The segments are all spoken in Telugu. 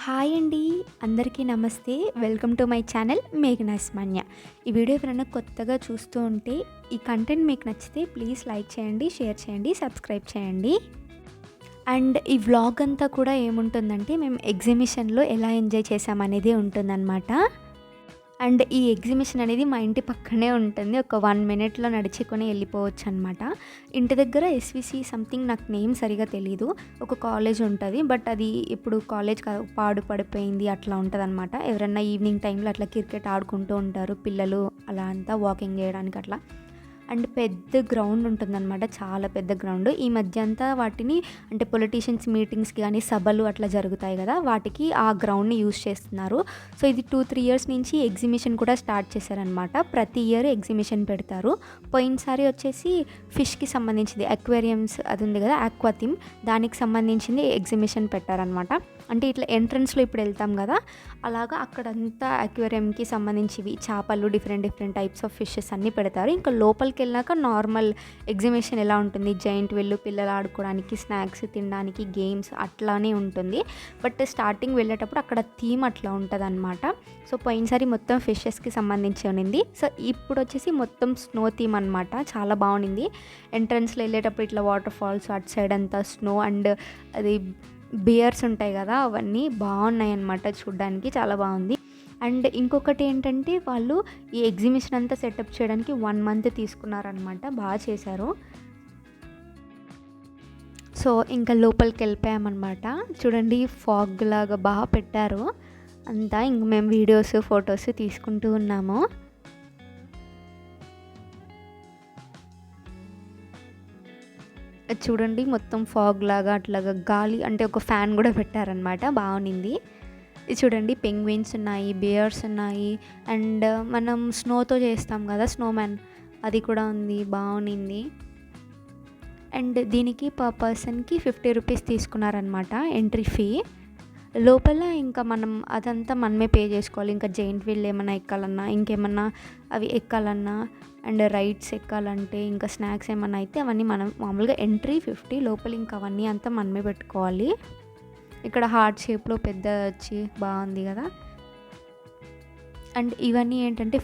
హాయ్ అండి, అందరికీ నమస్తే. Welcome to my channel Meghana's Manya. ఈ వీడియో ఎవరైనా కొత్తగా చూస్తూ ఉంటే ఈ కంటెంట్ మీకు నచ్చితే ప్లీజ్ లైక్ చేయండి, షేర్ చేయండి, సబ్స్క్రైబ్ చేయండి. అండ్ ఈ వ్లాగ్ అంతా కూడా ఏముంటుందంటే మేము ఎగ్జిబిషన్లో ఎలా ఎంజాయ్ చేసామనేది ఉంటుందన్నమాట. అండ్ ఈ ఎగ్జిబిషన్ అనేది మా ఇంటి పక్కనే ఉంటుంది. ఒక 1 మినిట్లో నడుచుకొని వెళ్ళిపోవచ్చు అనమాట. ఇంటి దగ్గర ఎస్విసి సంథింగ్, నాకు నేమ్ సరిగా తెలీదు, ఒక కాలేజ్ ఉంటుంది. బట్ అది ఇప్పుడు కాలేజ్ కాదు, పడిపోయింది అట్లా ఉంటుంది అనమాట. ఎవరన్నా ఈవినింగ్ టైంలో అట్లా క్రికెట్ ఆడుకుంటూ ఉంటారు పిల్లలు, అలా అంతా వాకింగ్ చేయడానికి అట్లా. అండ్ పెద్ద గ్రౌండ్ ఉంటుందన్నమాట, చాలా పెద్ద గ్రౌండ్. ఈ మధ్య అంతా వాటిని అంటే పొలిటీషియన్స్ మీటింగ్స్కి కానీ సభలు అట్లా జరుగుతాయి కదా, వాటికి ఆ గ్రౌండ్ని యూజ్ చేస్తున్నారు. సో ఇది 2-3 ఇయర్స్ నుంచి ఎగ్జిబిషన్ కూడా స్టార్ట్ చేశారనమాట. ప్రతి ఇయర్ ఎగ్జిబిషన్ పెడతారు. పోయినసారి వచ్చేసి ఫిష్కి సంబంధించింది, అక్వేరియమ్స్ అది ఉంది కదా, ఆక్వా థీమ్, దానికి సంబంధించింది ఎగ్జిబిషన్ పెట్టారనమాట. అంటే ఇట్లా ఎంట్రన్స్లో ఇప్పుడు వెళ్తాం కదా, అలాగా అక్కడంతా అక్వేరియంకి సంబంధించివి చేపలు, డిఫరెంట్ టైప్స్ ఆఫ్ ఫిషెస్ అన్నీ పెడతారు. ఇంకా లోపలికి వెళ్ళాక నార్మల్ ఎగ్జిబిషన్ ఎలా ఉంటుంది, జైంట్ వీల్, పిల్లలు ఆడుకోవడానికి, స్నాక్స్ తినడానికి, గేమ్స్ అట్లానే ఉంటుంది. బట్ స్టార్టింగ్ వెళ్ళేటప్పుడు అక్కడ థీమ్ అట్లా ఉంటుంది అనమాట. సో పోయినసారి మొత్తం ఫిషెస్కి సంబంధించి ఉన్నింది. సో ఇప్పుడు వచ్చేసి మొత్తం స్నో థీమ్ అనమాట, చాలా బాగుంది. ఎంట్రన్స్లో వెళ్ళేటప్పుడు ఇట్లా వాటర్ ఫాల్స్, అటు సైడ్ అంతా స్నో, అండ్ అది బియర్స్ ఉంటాయి కదా, అవన్నీ బాగున్నాయి అన్నమాట, చూడ్డానికి చాలా బాగుంది. అండ్ ఇంకొకటి ఏంటంటే వాళ్ళు ఈ ఎగ్జిబిషన్ అంతా సెటప్ చేయడానికి 1 మంత్ తీసుకున్నారనమాట, బాగా చేశారు. సో ఇంకా లోపలికి వెళ్ళిపోయామన్నమాట. చూడండి ఫాగ్ లాగా బాగా పెట్టారు అంతా. ఇంక మేము వీడియోస్, ఫొటోస్ తీసుకుంటూ ఉన్నాము. చూడండి మొత్తం ఫాగ్ లాగా అట్లాగా గాలి, అంటే ఒక ఫ్యాన్ కూడా పెట్టారనమాట, బాగుంది. ఇది చూడండి పెంగ్విన్స్ ఉన్నాయి, బియర్స్ ఉన్నాయి, అండ్ మనం స్నోతో చేస్తాం కదా స్నోమ్యాన్, అది కూడా ఉంది, బాగుంది. అండ్ దీనికి పర్ పర్సన్కి 50 రూపీస్ తీసుకున్నారనమాట ఎంట్రీ ఫీ. లోపల ఇంకా మనం అదంతా మనమే పే చేసుకోవాలి. ఇంకా జైంట్ వీల్ ఏమన్నా ఎక్కాలన్నా, ఇంకేమన్నా అవి ఎక్కాలన్నా, అండ్ రైడ్స్ ఎక్కాలంటే, ఇంకా స్నాక్స్ ఏమన్నా అయితే అవన్నీ మనం మామూలుగా ఎంట్రీ 50, లోపల ఇంకా అవన్నీ అంతా మనమే పెట్టుకోవాలి. ఇక్కడ హార్ట్ షేప్లో పెద్ద వచ్చి బాగుంది కదా. అండ్ ఇవన్నీ ఏంటంటే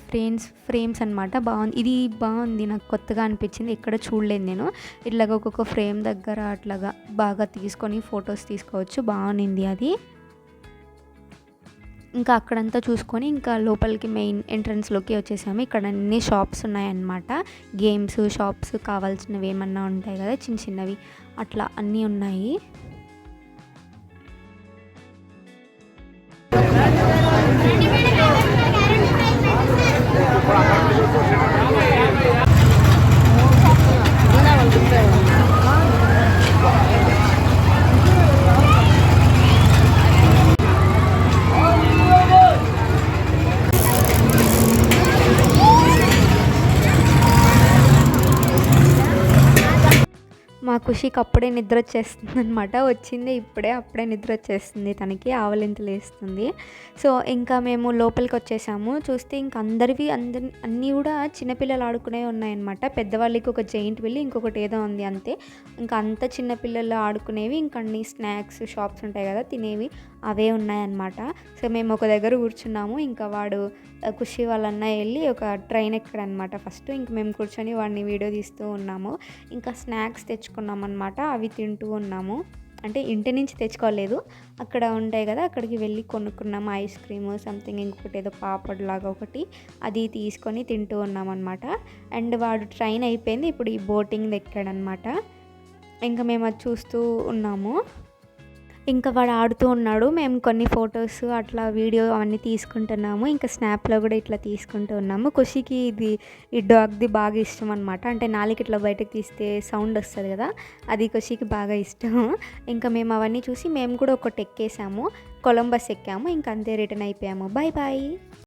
ఫ్రేమ్స్ అనమాట, బాగుంది. ఇది బాగుంది, నాకు కొత్తగా అనిపించింది, ఎక్కడ చూడలేదు నేను. ఇట్లాగా ఒక్కొక్క ఫ్రేమ్ దగ్గర అట్లాగా బాగా తీసుకొని ఫొటోస్ తీసుకోవచ్చు, బాగుంది అది. ఇంకా అక్కడంతా చూసుకొని ఇంకా లోపలికి మెయిన్ ఎంట్రన్స్లోకి వచ్చేసాము. ఇక్కడ అన్ని షాప్స్ ఉన్నాయన్నమాట, గేమ్స్ షాప్స్, కావాల్సినవి ఏమన్నా ఉంటాయి కదా చిన్నవి, అట్లా అన్నీ ఉన్నాయి. మా ఖుషికి అప్పుడే నిద్ర వచ్చేస్తుంది అనమాట, వచ్చింది అప్పుడే నిద్ర వచ్చేస్తుంది తనకి, ఆవలింతలు వేస్తుంది. సో ఇంకా మేము లోపలికి వచ్చేసాము. చూస్తే ఇంక అన్నీ కూడా చిన్నపిల్లలు ఆడుకునే ఉన్నాయన్నమాట. పెద్దవాళ్ళకి ఒక జైంట్ వీల్, ఇంకొకటి ఏదో ఉంది అంతే. ఇంకా అంత చిన్నపిల్లలు ఆడుకునేవి, ఇంకా అన్ని స్నాక్స్ షాప్స్ ఉంటాయి కదా తినేవి, అవే ఉన్నాయన్నమాట. సో మేము ఒక దగ్గర కూర్చున్నాము. ఇంకా వాడు ఖుషి వాళ్ళన్న వెళ్ళి ఒక ట్రైన్ ఎక్కడనమాట ఫస్ట్. ఇంక మేము కూర్చొని వాడిని వీడియో తీస్తూ ఉన్నాము. ఇంకా స్నాక్స్ తెచ్చుకున్నాం అనమాట, అవి తింటూ ఉన్నాము. అంటే ఇంటి నుంచి తెచ్చుకోలేదు, అక్కడ ఉంటాయి కదా అక్కడికి వెళ్ళి కొనుక్కున్నాము. ఐస్ క్రీమ్ సంథింగ్, ఇంకొకటి ఏదో పాపడ్ లాగా ఒకటి, అది తీసుకొని తింటూ ఉన్నాం అనమాట. అండ్ వాడు ట్రైన్ అయిపోయింది, ఇప్పుడు ఈ బోటింగ్ ఎక్కాడనమాట. ఇంకా మేము అది చూస్తూ ఉన్నాము. ఇంకా వాడు ఆడుతూ ఉన్నాడు, మేము కొన్ని ఫొటోస్ అట్లా వీడియో అవన్నీ తీసుకుంటున్నాము. ఇంకా స్నాప్లో కూడా ఇట్లా తీసుకుంటూ ఉన్నాము. ఖుషికి ఈ డాగ్ది బాగా ఇష్టం అనమాట, అంటే నాలుగు ఇట్లా బయటకు తీస్తే సౌండ్ వస్తుంది కదా, అది ఖుషికి బాగా ఇష్టం. ఇంకా మేము అవన్నీ చూసి మేము కూడా ఒకటి ఎక్కేసాము, కొలంబస్ ఎక్కాము. ఇంకా అంతే రిటర్న్ అయిపోయాము. Bye bye.